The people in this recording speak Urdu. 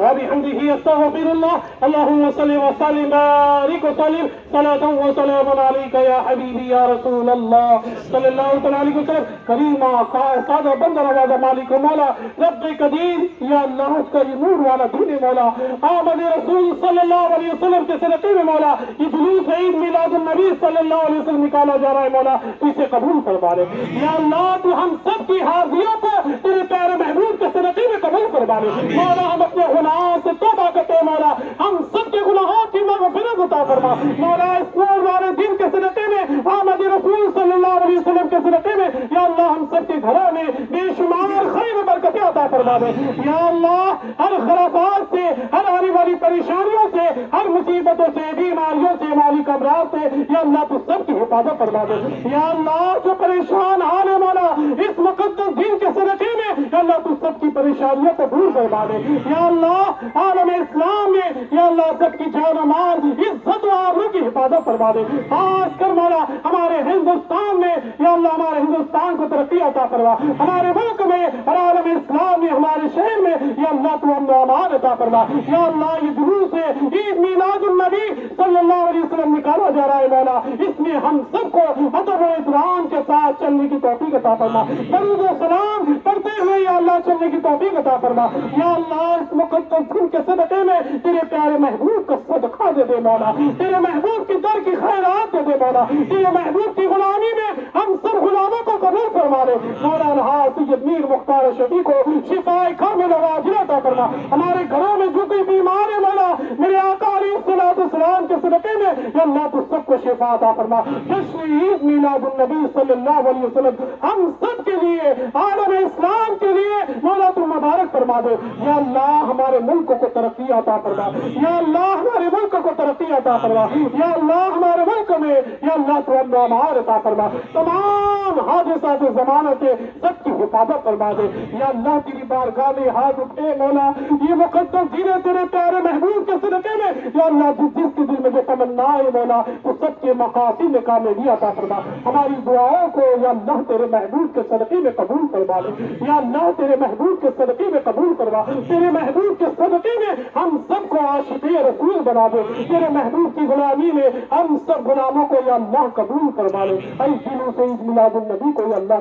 وبحمده استغفر الله اللهم صل وسلم وبارك وسلم صلاة وسلام عليك يا حبيبي يا رسول الله صلى الله عليه وسلم کریمہ سادہ بندہ نواز مالک مولا رب قدیر یا اللہ کا یہ نور والا دین مولا آمد رسول صلی اللہ علیہ وسلم کے صدقے میں مولا یہ جلوس عید میلاد النبی صلی اللہ علیہ وسلم نکالا جا رہا ہے مولا اسے قبول فرما لے یا اللہ تو ہم سب کی حاضریوں کو تیرے پیارے محبوب کے صدقے میں قبول فرما لے مولا ہم اپنے سے توبہ کرتے ہیں مولا ہم سب کے گناہوں کی مغفرت عطا فرما مولا اس نور والے دین کے صدقے میں آمد رسول صلی اللہ علیہ وسلم کے صدقے میں یا اللہ ہم سب کے گھروں میں بے شمار خیر و برکتیں عطا فرما دے یا اللہ ہر خرافات سے، ہر آنے والی پریشانیوں سے، ہر مصیبتوں سے، بیماریوں سے، مالی امراض سے یا اللہ تو سب کی حفاظت فرما دے یا اللہ جو پریشان حال ہے مولا اس مقدس دین کے صدقے میں یا اللہ تو سب کی پریشانیوں کو دور فرما دے یا اللہ عالم اسلام میں یا اللہ سب کی جان و مال، عزت و آبرو کی حفاظت فرما دے خاص کر مولا ہمارے ہندوستان میں یا اللہ ہمارے ہندوستان کو ترقی عطا فرما ہمارے ملک میں اور عالم اسلام میں ہمارے شہر میں یا اللہ تو امن و امان عطا فرما یا اللہ یہ جلوس ہے عید میلاد النبی صلی اللہ علیہ وسلم نکالا جا رہا ہے مولا اس میں ہم سب کو ادب و احترام کے ساتھ چلنے کی توفیق عطا فرما درود و سلام پڑھتے ہوئے یا اللہ چلنے کی توفیق عطا فرما یا اللہ اس مقدس دن کے صدقے میں تیرے پیارے محبوب کا صدقہ دے دے مولا تیرے محبوب کی در کی خیرات دے دے مولا تیرے محبوب کی غلامی میں ہم سب غلاموں کو قبول فرما دے مولا الحاج سید میر مختار شفیع کو شفاء کامل و عاجلہ عطا فرما ہمارے گھروں میں جو کوئی بیمار ہے مولا میرے آقا علیہ الصلوۃ والسلام کے صدقے میں یا اللہ تو سب کو شفا عطا فرما جشن عید میلاد النبی صلی اللہ علیہ وسلم ہم سب کے لیے عالم اسلام کے لیے مولا تو مبارک فرما دے یا اللہ ہمارے ملک کو ترقی عطا فرما یا اللہ ہمارے ملک کو ترقی عطا فرما یا اللہ ہمارے ملک میں یا اللہ تو امن و امان عطا فرما تمام حادثات زمانہ سے سب کی حفاظت فرما دے یا اللہ تیری بارگاہ میں ہاتھ اٹھے مولا یہ مقدس دین تیرے پیارے محبوب کے صدقے میں یا اللہ جس کے دل میں جو تمنا ہے مولا تو سب کے مقاصد میں کامیابی عطا فرما ہماری دعاؤں کو یا اللہ تیرے محبوب کے صدقے میں قبول فرما لے یا اللہ تیرے محبوب کے صدقے میں قبول فرما تیرے محبوب کے صدقے میں ہم سب کو عاشق رسول بنا دے تیرے محبوب کی غلامی میں ہم سب غلاموں کو یا اللہ قبول فرما لے اے جلوس عید میلاد النبی کو یا اللہ